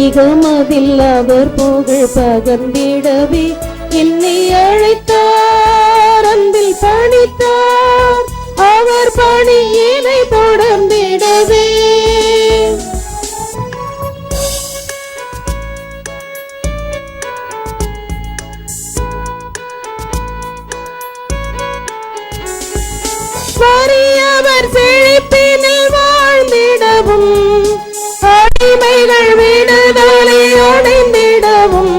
இகமதில் அவர் புகழ் பகர்ந்திடவே என்னை அழைத்தார், அன்பில் பணித்தார், அவர் பணியினை தொடர்ந்திடவே. வறியவர் செழிப்பினில் வாழ்ந்திடவும், அடிமைகள் விடுதலை அடைந்திடவும்,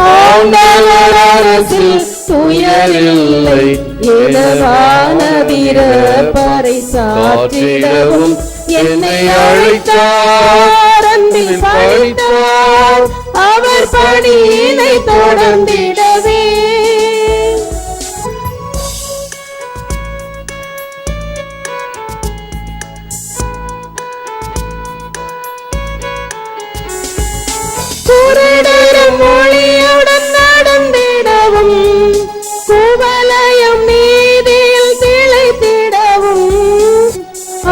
ஆண்டவர் அரசில் துயரில்லை எனவானதிர பறைசாற்றிடவும் என்னை அழைத்தார், அன்பில் பணித்தார், அவர் பணியினை தொடர்ந்திடவே. குருடரும் மொழியுடன் நடந்திடவும், குவலயம் நீதியில் திளைத்திடவும்,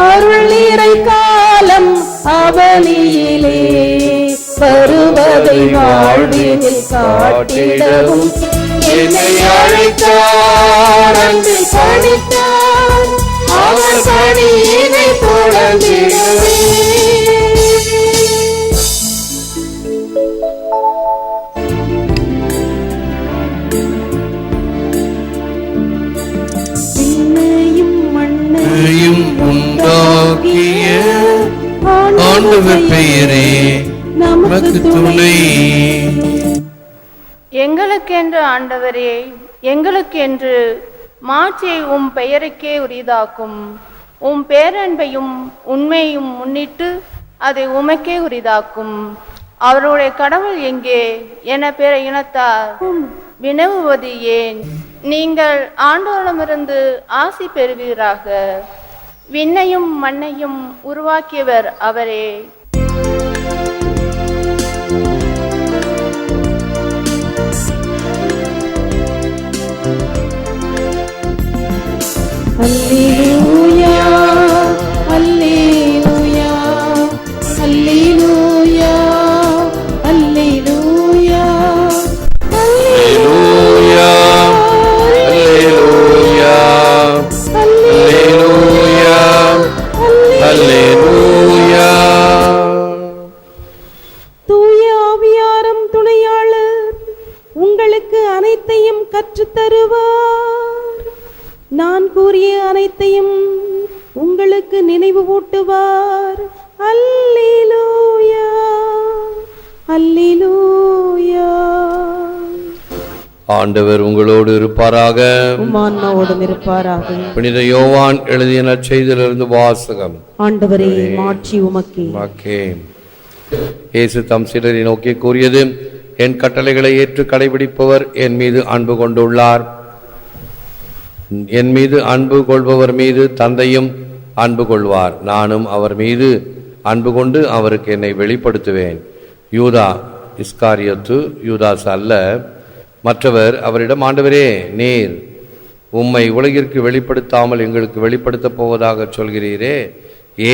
அருள் நிறை காலம் அவனியிலே வருவதை வாழ்வினில் காட்டிடவும் என்னை அழைத்தார், அன்பில் பணித்தார், அவர் பணியினை தொடர்ந்திடவே. உண்டாக்கிய ஆண்டவர் பெயரே நமக்கு துணை. எங்களுக்கென்று ஆண்டவரே, எங்களுக்கென்று மாட்சியை உம் பெயருக்கே உரிதாக்கும். உம் பேரன்பையும் உண்மையும் முன்னிட்டு அதை உமக்கே உரிதாக்கும். அவருடைய கடவுள் எங்கே என பிற இனத்தார் வினவுவது ஏன்? நீங்கள் ஆண்டவரிடமிருந்து ஆசி பெறுவீராக. விண்ணையும் மண்ணையும் உருவாக்கியவர் அவரே. அல்லேலூயா, அல்லேலூயா, அல்லேலூயா, அல்லேலூயா, அல்லேலூயா, அல்லேலூயா, அல்லேலூயா. தூய ஆவியாரும் துணையாளர் உங்களுக்கு அனைத்தையும் கற்றுத் தருவார். நான் கூறிய அனைத்தையும் உங்களுக்கு நினைவு ஊட்டுவார். அல்லேலூயா, அல்லேலூயா. ஆண்டவர் உங்களோடு இருப்பாராக, உம்மான்மாவோடும் இருப்பாராக. புனித யோவான் எழுதிய நற்செய்தியிலிருந்து வாசகம். ஆண்டவரே, மாட்சி உமக்கே. இயேசு தம் சீடரை நோக்கி கூறியது, என் கட்டளைகளை ஏற்று கடைபிடிப்பவர் என் மீது அன்பு கொண்டுள்ளார். என் மீது அன்பு கொள்பவர் மீது தந்தையும் அன்பு கொள்வார். நானும் அவர் மீது அன்பு கொண்டு அவருக்கு என்னை வெளிப்படுத்துவேன். யூதா இஸ்காரியத்து யூதாஸ் அல்ல, மற்றவர் அவரிடம், ஆண்டவரே, நீர் உம்மை உலகிற்கு வெளிப்படுத்தாமல் எங்களுக்கு வெளிப்படுத்தப் போவதாக சொல்கிறீரே,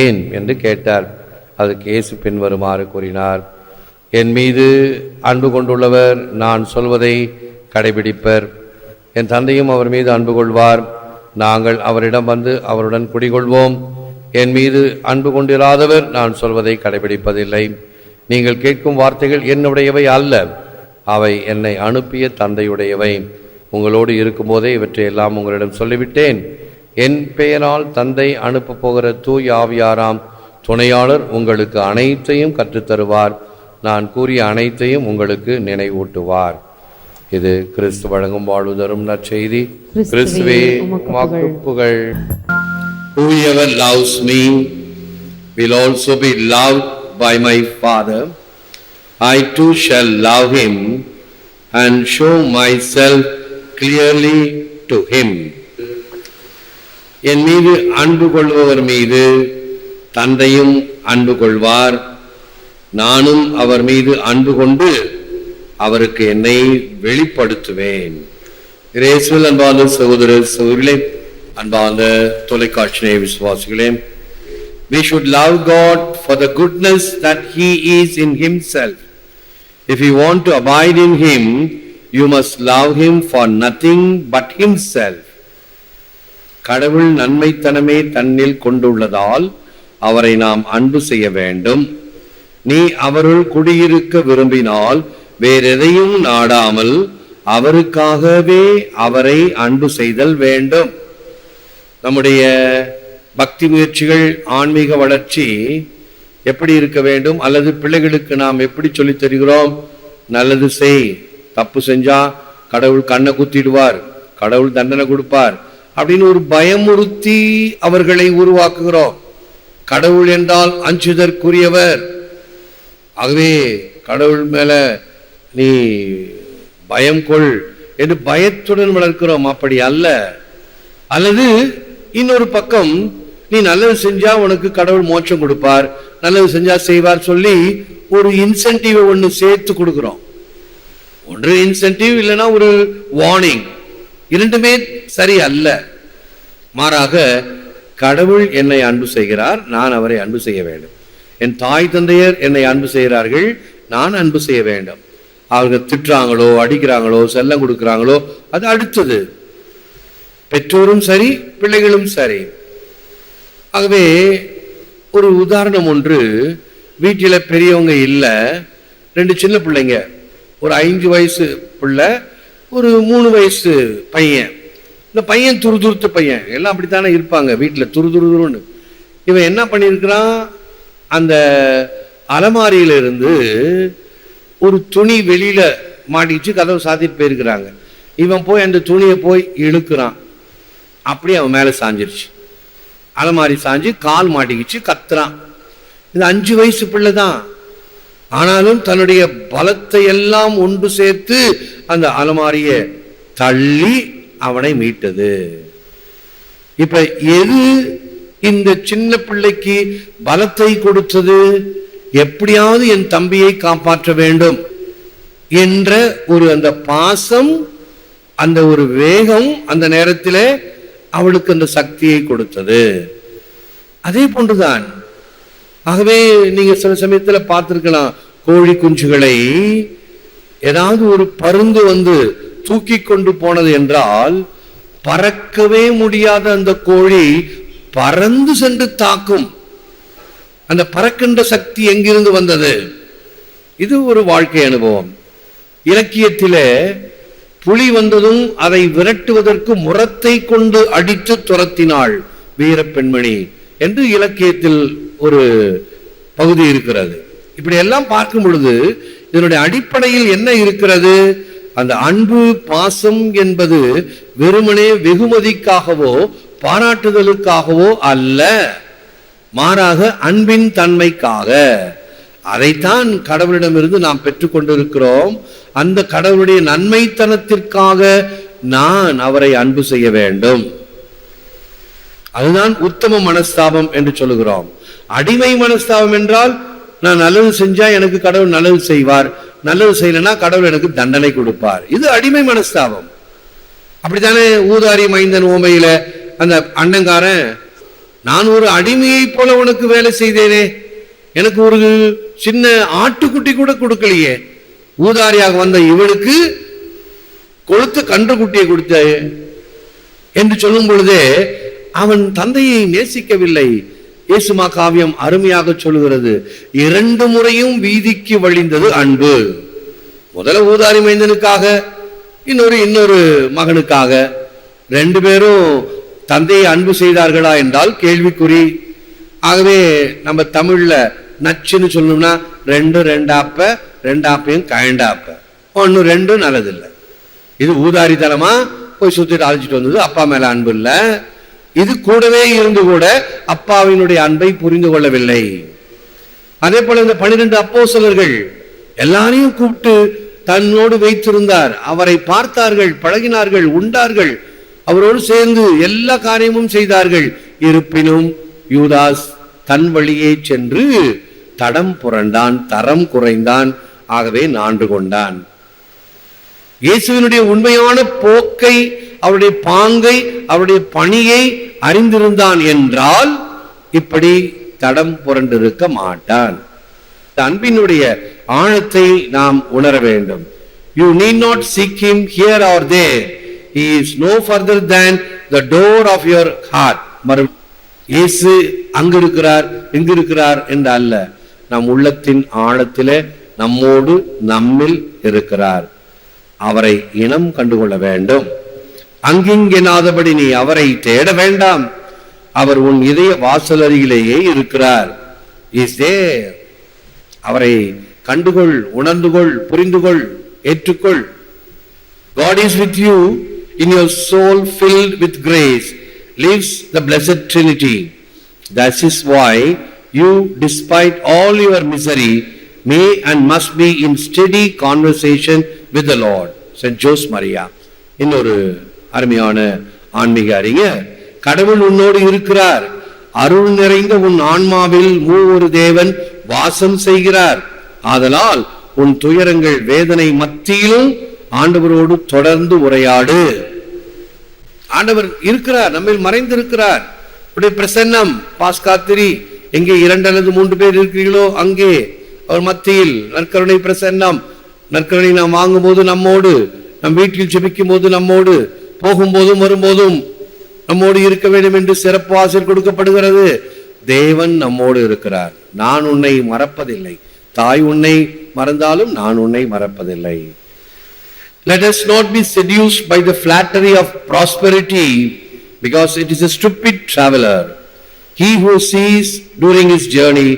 ஏன் என்று கேட்டார். அதுக்கு இயேசு பின்வருமாறு கூறினார், என் மீது அன்பு கொண்டுள்ளவர் நான் சொல்வதை கடைபிடிப்பர். என் தந்தையும் அவர் மீது அன்பு கொள்வார். நாங்கள் அவரிடம் வந்து அவருடன் குடிகொள்வோம். என் மீது அன்பு கொண்டிராதவர் நான் சொல்வதை கடைபிடிப்பதில்லை. நீங்கள் கேட்கும் வார்த்தைகள் என்னுடையவை அல்ல, அவை என்னை அனுப்பிய தந்தையுடையவை. உங்களோடு இருக்கும்போதே இவற்றை எல்லாம் உங்களிடம் சொல்லிவிட்டேன். என் பெயரால் தந்தை அனுப்ப போகிற தூய ஆவியாராம் துணையாளர் உங்களுக்கு அனைத்தையும் கற்றுத்தருவார். நான் கூறிய அனைத்தையும் உங்களுக்கு நினைவூட்டுவார். இது கிறிஸ்து வழங்கும் வாழ்வு தரும் நற்செய்தி. கிறிஸ்துவே உமக்கு புகழ். Whoever loves me will also be loved by my Father. I too shall love him and show myself clearly to him. என் மீது அன்பு கொள்பவர் மீது தந்தையும் அன்பு கொள்வார். நானும் அவர் மீது அன்பு கொண்டு அவருக்கு என்னை வெளிப்படுத்துவேன். இயேசுவில் அன்பார்ந்த சகோதர சகோதரிகளே, அன்பார்ந்த தொலைக்காட்சி விசுவாசிகளே, We should love God for the goodness that He is in Himself. If you want to abide in Him, you must love Him for nothing but Himself. கடவுள் நன்மைத்தனமே தன்னில் கொண்டுள்ளதால் அவரை நாம் அன்பு செய்ய வேண்டும். நீ அவருள் குடியிருக்க விரும்பினால் வேறெதையும் நாடாமல் அவருக்காகவே அவரை அன்பு செய்தல் வேண்டும். நம்முடைய பக்தி முயற்சிகள், ஆன்மீக வளர்ச்சி எப்படி இருக்க வேண்டும்? அல்லது பிள்ளைகளுக்கு நாம் எப்படி சொல்லித் தருகிறோம்? நல்லது செய், தப்பு செஞ்சா கடவுள் கண்ணை குத்திடுவார், கடவுள் தண்டனை கொடுப்பார் அப்படின்னு ஒரு பயமுறுத்தி அவர்களை உருவாக்குகிறோம். கடவுள் என்றால் அஞ்சுதற்குரியவர், ஆகவே கடவுள் மேல நீ பயம் கொள் என்று பயத்துடன் வளர்க்கிறோம். அப்படி அல்ல. அல்லது இன்னொரு பக்கம், நீ நல்லது செஞ்சா உனக்கு கடவுள் மோட்சம் கொடுப்பார், நல்லது செஞ்சா செய்வார் சொல்லி ஒரு இன்சென்டிவ் ஒன்று சேர்த்து கொடுக்கிறோம். ஒன்று இன்சென்டிவ், இல்லைன்னா ஒரு வார்னிங். இரண்டுமே சரி அல்ல. மாறாக கடவுள் என்னை அன்பு செய்கிறார், நான் அவரை அன்பு செய்ய வேண்டும். என் தாய் தந்தையர் என்னை அன்பு செய்கிறார்கள், நான் அன்பு செய்ய வேண்டும். அவர்கள் திட்டுறாங்களோ, அடிக்கிறாங்களோ, செல்லம் கொடுக்கிறாங்களோ, அது அடுத்தது. பெற்றோரும் சரி, பிள்ளைகளும் சரி. ஆகவே ஒரு உதாரணம் ஒன்று, வீட்டில் பெரியவங்க இல்லை, 2 சின்ன பிள்ளைங்க, ஒரு 5 வயசு பிள்ளை, ஒரு 3 வயசு பையன். இந்த பையன் துருதுருத்த பையன், எல்லாம் அப்படித்தானே இருப்பாங்க வீட்டில், துருதுருன்னு. இவன் என்ன பண்ணியிருக்கிறான், அந்த அலமாரியிலிருந்து ஒரு துணி வெளியில மாட்டிச்சு, கதவை சாத்திட்டு போயிருக்கிறாங்க. இவன் போய் அந்த துணியை போய் இழுக்கிறான், அப்படியே அவன் மேலே சாஞ்சிருச்சு. அலமாரி சாஞ்சு கால் மாட்டிக்கிச்சு, கத்துறான். இது 5 வயசு பிள்ளை தான். ஆனாலும் தன்னுடைய பலத்தை எல்லாம் ஒன்று சேர்த்து அந்த அலமாரியை தள்ளி அவனை மீட்டது. இப்ப எது இந்த சின்ன பிள்ளைக்கு பலத்தை கொடுத்தது? எப்படியாவது என் தம்பியை காப்பாற்ற வேண்டும் என்ற ஒரு அந்த பாசம், அந்த ஒரு வேகம் அந்த நேரத்தில் அவளுக்கு அந்த சக்தியை கொடுத்தது. அதே போன்றுதான். ஆகவே நீங்க சில சமயத்தில் பார்த்திருக்கலாம், கோழி குஞ்சுகளை ஏதாவது ஒரு பருந்து வந்து தூக்கி கொண்டு போனது என்றால் பறக்கவே முடியாத அந்த கோழி பறந்து சென்று தாக்கும். அந்த பறக்கின்ற சக்தி எங்கிருந்து வந்தது? இது ஒரு வாழ்க்கை அனுபவம். இலக்கியத்திலே புலி வந்ததும் அதை விரட்டுவதற்கு முரத்தை கொண்டு அடித்து துரத்தினாள் வீர பெண்மணி என்று இலக்கியத்தில் ஒரு பகுதி இருக்கிறது. இப்படி எல்லாம் பார்க்கும் பொழுது இதனுடைய அடிப்படையில் என்ன இருக்கிறது? அந்த அன்பு, பாசம் என்பது வெறுமனே வெகுமதிக்காகவோ பாராட்டுதலுக்காகவோ அல்ல, மாறாக அன்பின் தன்மைக்காக. அதைத்தான் கடவுளிடமிருந்து நாம் பெற்றுக்கொண்டிருக்கிறோம். அந்த கடவுளுடைய நன்மைத்தனத்திற்காக நான் அவரை அன்பு செய்ய வேண்டும். அதுதான் உத்தம மனஸ்தாபம் என்று சொல்லுகிறோம். அடிமை மனஸ்தாபம் என்றால், நான் நல்லது செஞ்சா எனக்கு கடவுள் நல்லது செய்வார், நல்லது செய்யலன்னா கடவுள் எனக்கு தண்டனை கொடுப்பார். இது அடிமை மனஸ்தாபம். அப்படித்தானே ஊதாரி மைந்தன் ஓமையில அந்த அண்ணங்காரன், நான் ஒரு அடிமையை போல உனக்கு வேலை செய்தேனே, எனக்கு ஒரு சின்ன ஆட்டுக்குட்டி கூட கொடுக்கலையே, ஊதாரியாக வந்த இவனுக்கு கொழுத்து கன்றுக்குட்டியை கொடுத்த என்று சொல்லும் பொழுதே அவன் தந்தையை நேசிக்கவில்லை. இயேசுமா காவியம் அருமையாக சொல்லுகிறது, 2 முறையும் வீதிக்கு வழிந்தது அன்பு. முதல்ல ஊதாரி மைந்தனுக்காக, இன்னொரு மகனுக்காக. 2 பேரும் தந்தையை அன்பு செய்தார்களா என்றால் கேள்விக்குறி. ஆகவே நம்ம தமிழ்ல நச்சுன்னு சொல்லணும்னா 2 ஆப்ப, 2 ஆப்பையும் கயண்டாப்ப, 1 2 நல்லதில்லை. இது ஊதாரித்தனமா போய் சுத்திட்டு அழைச்சிட்டு வந்தது, அப்பா மேல அன்பு இல்லை. இது கூடவே இருந்து கூட அப்பாவினுடைய அன்பை புரிந்து கொள்ளவில்லை. அதே போல இந்த 12 அப்போஸ்தலர்கள் எல்லாரையும் கூப்பிட்டு தன்னோடு வைத்திருந்தார். அவரை பார்த்தார்கள், பழகினார்கள், உண்டார்கள், அவரோடு சேர்ந்து எல்லா காரியமும் செய்தார்கள். இருப்பினும் யூதாஸ் தன் வழியே சென்று தடம் புரண்டான், தரம் குறைந்தான், ஆகவே நான்று கொண்டான். இயேசுவினுடைய உண்மையான போக்கை, அவருடைய பாங்கை, அவருடைய பணியை அறிந்திருந்தான் என்றால் இப்படி தடம் புரண்டிருக்க மாட்டான். அன்பினுடைய ஆழத்தை நாம் உணர வேண்டும். You need not seek him here or there. He is no further than the door of your heart. இயேசு அங்கு இருக்கிறார் இங்கு இருக்கிறார் என்று அல்ல, நம் உள்ளத்தின் ஆழத்திலே நம்மோடு நம்மில் இருக்கிறார். அவரை இனம் கண்டுகொள்ள வேண்டும். அங்கிங்கெனாதபடி நீ அவரை தேட வேண்டாம். அவர் உன் இதய வாசல் அருகிலேயே இருக்கிறார். Is there. அவரை கண்டுகொள், உணர்ந்துகொள், புரிந்துகொள், ஏற்றுக்கொள். God is with you in your soul filled with grace, lives the blessed Trinity. That is why you, despite all your misery, may and must be in steady conversation with the Lord. Saint Jose Maria. இன்னொரு அருமையான ஆன்மீக அறிஞர், கடவுள் உன்னோடு இருக்கிறார், அருள் நிறைந்த உன் ஆன்மாவில் மூவொரு தேவன் வாசம் செய்கிறார். ஆதலால் உன் துயரங்கள் வேதனை மத்தியிலும் ஆண்டவரோடு தொடர்ந்து உரையாடு. ஆண்டவர் இருக்கிறார், நம்மில் மறைந்திருக்கிறார். பிரசன்னம் பாஸ்காத்திரி எங்கே 2 அல்லது 3 பேர் இருக்கிறீர்களோ அங்கே அவர் மத்தியில். நற்கருணை பிரசன்னம், நற்கருணை நாம் வாங்கும் போது நம்மோடு, நம் வீட்டில் ஜெபிக்கும் போது நம்மோடு, போகும்போதும் வரும்போதும் நம்மோடு இருக்க வேண்டும் என்று சிறப்பு ஆசை கொடுக்கப்படுகிறது. தேவன் நம்மோடு இருக்கிறார். நான் உன்னை மறப்பதில்லை. தாய் உன்னை மறந்தாலும் நான் உன்னை மறப்பதில்லை. Let us not be seduced by the flattery of prosperity, because it is a stupid traveler. He who sees during his journey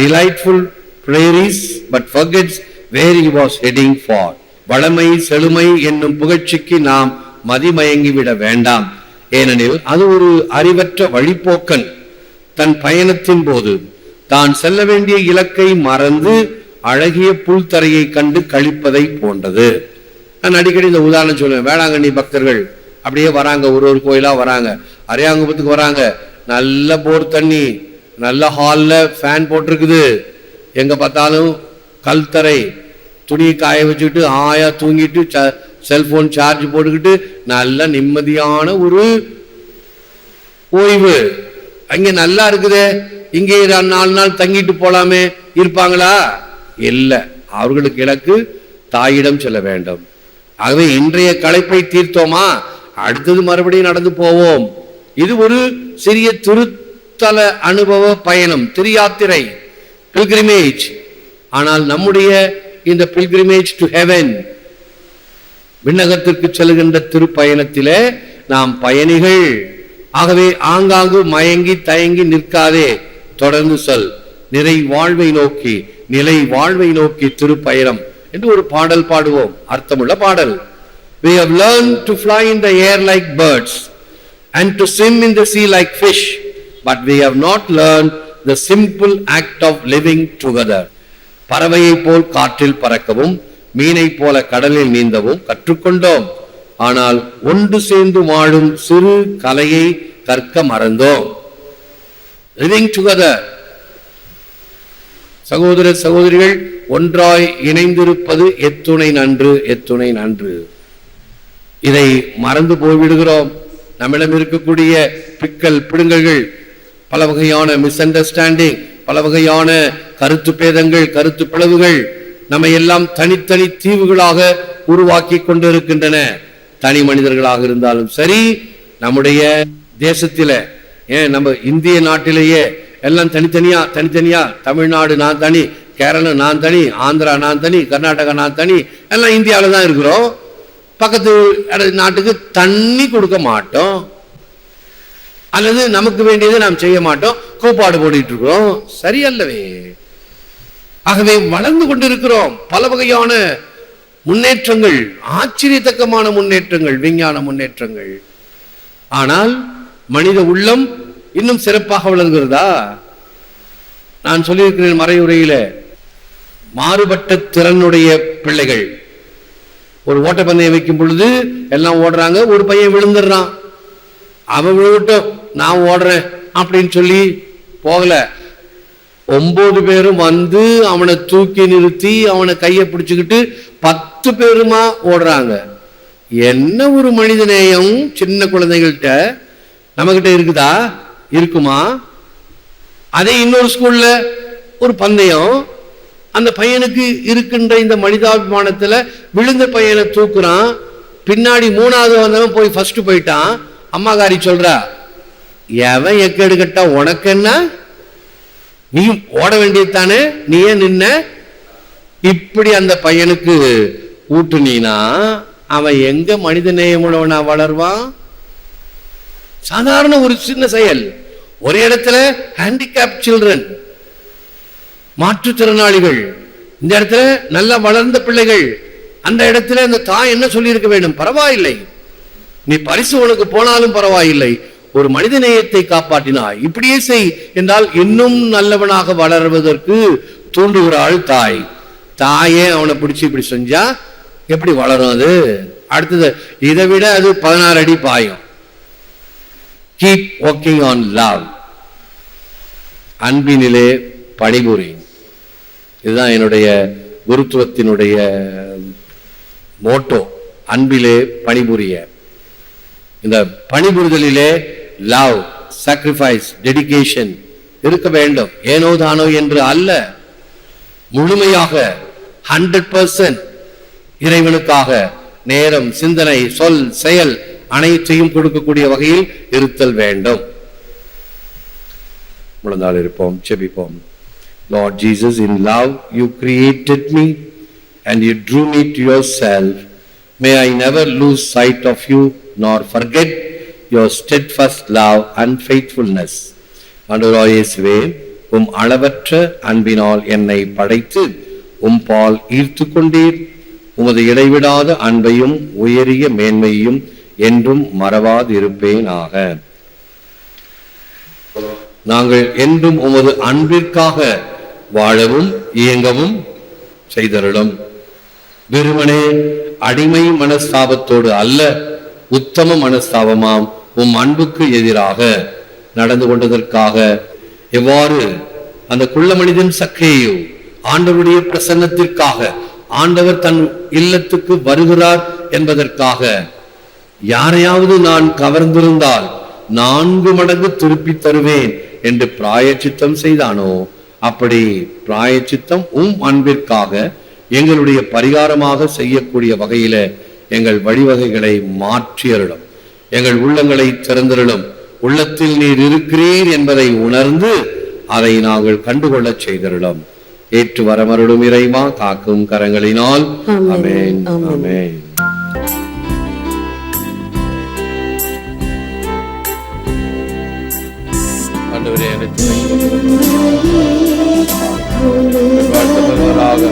delightful prairies but forgets where he was heading for. வளமை செழுமை என்னும் புகழ்ச்சிக்கு நாம் மதிமயங்கிவிட வேண்டாம். ஏனெனில் அது ஒரு அறிவற்ற வழிப்போக்கன் தன் பயணத்தின் போது தான் செல்ல வேண்டிய இலக்கை மறந்து அழகிய புல்தரையை கண்டு கழிப்பதை போன்றது. நான் அடிக்கடி இந்த உதாரணம் சொல்லுவேன். வேளாங்கண்ணி பக்தர்கள் அப்படியே வராங்க, ஒரு கோயிலா வராங்க, அரியாங்குப்பத்துக்கு வராங்க. நல்ல போர் தண்ணி, நல்ல ஹால்ல ஃபேன் போட்டிருக்குது, எங்க பார்த்தாலும் கல்தரை, துணி காய வச்சுக்கிட்டு ஆயா தூங்கிட்டு செல்போன் சார்ஜ் போட்டுக்கிட்டு நல்ல நிம்மதியான ஒரு ஓய்வு. அங்க நல்லா இருக்குதே, இங்கே 4 நாள் தங்கிட்டு போலாமே, இருப்பாங்களா? இல்ல, அவர்களுக்கு இலக்கு தாயிடம் செல்ல வேண்டும். ஆகவே இன்றைய களைப்பை தீர்த்தோமா, அடுத்தது மறுபடியும் நடந்து போவோம். இது ஒரு சிறிய திருத்தல அனுபவ பயணம், திரியாத்திரை, பில்கிரிமேஜ். ஆனால் நம்முடைய இந்த பில்கிரிமேஜ் டு ஹெவன், விண்ணகத்திற்கு செல்கின்ற திருப்பயணத்திலே நாம் பயணிகள். ஆகவே ஆங்காங்கு மயங்கி தயங்கி நிற்காதே, தொடர்ந்து செல். நிறை வாழ்வை நோக்கி, நிலை வாழ்வை நோக்கி திருப்பயணம் என்று ஒரு பாடல் பாடுவோம், அர்த்தமுள்ள பாடல். We have learned to fly in the air like birds and to swim in the sea like fish, but we have not learned the simple act of living together. பறவையை போல் காற்றில் பறக்கவும் மீனை போல கடலில் நீந்தவும் கற்றுக்கொண்டோம். ஆனால் ஒன்று சேர்ந்து வாழும் சிறு கலையை கற்க மறந்தோம். லிவிங் டுகெதர், சகோதர சகோதரிகள் ஒன்றாய் இணைந்திருப்பது எத்துணை நன்று, எத்துணை நன்று. இதை மறந்து போய்விடுகிறோம். நம்மிடம் இருக்கக்கூடிய பிக்கல் பிடுங்கல்கள், பல வகையான மிஸ் அண்டர்ஸ்டாண்டிங், பல வகையான கருத்து பேதங்கள், கருத்து பிளவுகள் நம்மை எல்லாம் தனித்தனி தீவுகளாக உருவாக்கி கொண்டிருக்கின்றன. தனி மனிதர்களாக இருந்தாலும் சரி, நம்முடைய தேசத்தில, ஏன் நம்ம இந்திய நாட்டிலேயே எல்லாம் தனித்தனியா, தமிழ்நாடு நான் தனி, கேரளம் நான் தனி, ஆந்திரா நான் தனி, கர்நாடகா நான் தனி, எல்லாம் இந்தியாவில தான் இருக்கிறோம். பக்கத்து நாட்டுக்கு தண்ணி கொடுக்க மாட்டோம், அல்லது நமக்கு வேண்டியதை நாம் செய்ய மாட்டோம், கோப்பாடு போட்டுட்டு இருக்கிறோம். சரியல்லவே. ஆகவே வளர்ந்து கொண்டிருக்கிறோம். பல வகையான முன்னேற்றங்கள், ஆச்சரியத்தக்கமான முன்னேற்றங்கள், விஞ்ஞான முன்னேற்றங்கள். ஆனால் மனித உள்ளம் இன்னும் சிறப்பாக வளர்கிறதா? நான் சொல்லியிருக்கிறேன் மறையுரையில, மாறுபட்ட திறனுடைய பிள்ளைகள் ஒரு ஓட்டப்பந்தயம் வைக்கும் பொழுது எல்லாம் ஓடுறாங்க, ஒரு பையன் விழுந்துடுறான். அவன் விழுவிட்டோம், நான் ஓடுறேன் அப்படின்னு சொல்லி போகல. 9 பேரும் வந்து அவனை தூக்கி நிறுத்தி அவனை கையை பிடிச்சுக்கிட்டு 10 பேருமா ஓடுறாங்க. என்ன ஒரு மனித நேயம் சின்ன குழந்தைகள்கிட்ட நம்மகிட்ட இருக்குதா? இருக்குமா? அதே இன்னொரு ஸ்கூல்ல ஒரு பந்தயம், அந்த பையனுக்கு இருக்கின்ற இந்த மனிதாபிமானத்துல விழுந்த பையனை தூக்குறான், பின்னாடி மூணாவது வந்தவன் போய் ஃபர்ஸ்ட் போயிட்டான். அம்மாகாரி சொல்றா, எவன் எக்கேடு கட்டா உனக்கு என்ன, நீ ஓட வேண்டியதுதானே, நீ ஏன் நின்ன? இப்படி அந்த பையனுக்கு ஊட்டுனீனா அவன் எங்க மனித நேயமுள்ளவனா வளர்வான்? சாதாரண ஒரு சின்ன செயல். ஒரு இடத்துல ஹேண்டிகேப் சில்ட்ரன், மாற்றுத்திறனாளிகள், இந்த இடத்துல நல்லா வளர்ந்த பிள்ளைகள், அந்த இடத்துல அந்த தாய் என்ன சொல்லி இருக்க வேண்டும்? பரவாயில்லை, நீ பரிசு உனக்கு போனாலும் பரவாயில்லை, ஒரு மனித நேயத்தை காப்பாற்றினாய், இப்படியே செய் என்றால் இன்னும் நல்லவனாக வளர்வதற்கு தூண்டுகிறாள் தாய். தாயே அவனை பிடிச்சி இப்படி செஞ்சா எப்படி வளரும் அது? அடுத்தது இதை விட அது 16 அடி பாயும். கீப் ஒர்க்கிங் ஆன் லவ், அன்பினிலே பணிபுரி. இதுதான் என்னுடைய குருத்துவத்தினுடைய மோட்டோ, அன்பிலே பணிபுரிய. இந்த பணிபுரிதலிலே லவ், சாக்ரிஃபைஸ், டெடிகேஷன் இருக்க வேண்டும். ஏனோ தானோ என்று அல்ல, முழுமையாக 100% இறைவனுக்காக நேரம், சிந்தனை, சொல், செயல் அனைத்தையும் கொடுக்கக்கூடிய வகையில் இருத்தல் வேண்டும். முழந்தாள் இருப்போம், செபிப்போம். Lord Jesus, in love you created me and you drew me to yourself. May I never lose sight of you nor forget your steadfast love and faithfulness. ஆண்டவராகிய இயேசுவே, உம் அளவற்ற அன்பினால் என்னை படைத்து உம் பால் ஈர்த்து கொண்டீர். உமது இடைவிடாத அன்பையும் உயரிய மேன்மையையும் என்றும் மறவாதிருப்பேனாக. நாங்கள் என்றும் உமது அன்பிற்காக வாழவும் இயங்கவும் செய்தருளும். வெறுமனே அடிமை மனஸ்தாபத்தோடு அல்ல, உத்தம மனஸ்தாபமாம் உம் அன்புக்கு எதிராக நடந்து கொண்டதற்காக, எவ்வாறு அந்த குள்ள மனிதன் சக்கேயு ஆண்டவருடைய பிரசன்னத்திற்காக ஆண்டவர் தன் இல்லத்துக்கு வருகிறார் என்பதற்காக, யாரையாவது நான் கவர்ந்திருந்தால் 4 மடங்கு திருப்பி தருவேன் என்று பிராயச்சித்தம் செய்தானோ, அப்படி பிராயச்சித்தம் உம் அன்பிற்காக எங்களுடைய பரிகாரமாக செய்யக்கூடிய வகையில எங்கள் வழிவகைகளை மாற்றியருளும். எங்கள் உள்ளங்களை திறந்தருளும். உள்ளத்தில் நீர் இருக்கிறீர் என்பதை உணர்ந்து அதை நாங்கள் கண்டுகொள்ளச் செய்தருளும். ஏற்று வரமருளும் இறைவா, காக்கும் கரங்களினால். ஆமென், ஆமென். ஆண்டவரே, எனக்கு வாழ்த்தப்படுவராக.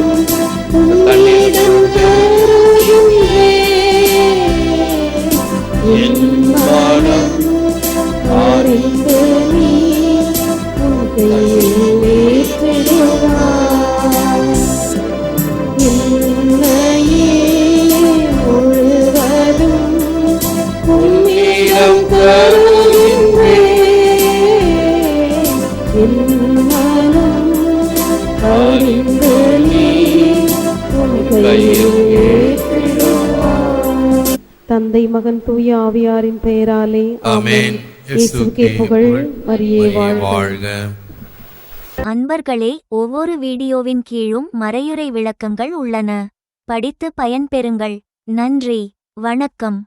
தந்தை, மகன், தூய ஆவியாரின் பெயராலே ஆமென். இயேசுவுக்கே புகழ், மரியே வாழ்க. அன்பர்களே, ஒவ்வொரு வீடியோவின் கீழும் மறையுரை விளக்கங்கள் உள்ளன. படித்து பயன்பெறுங்கள். நன்றி, வணக்கம்.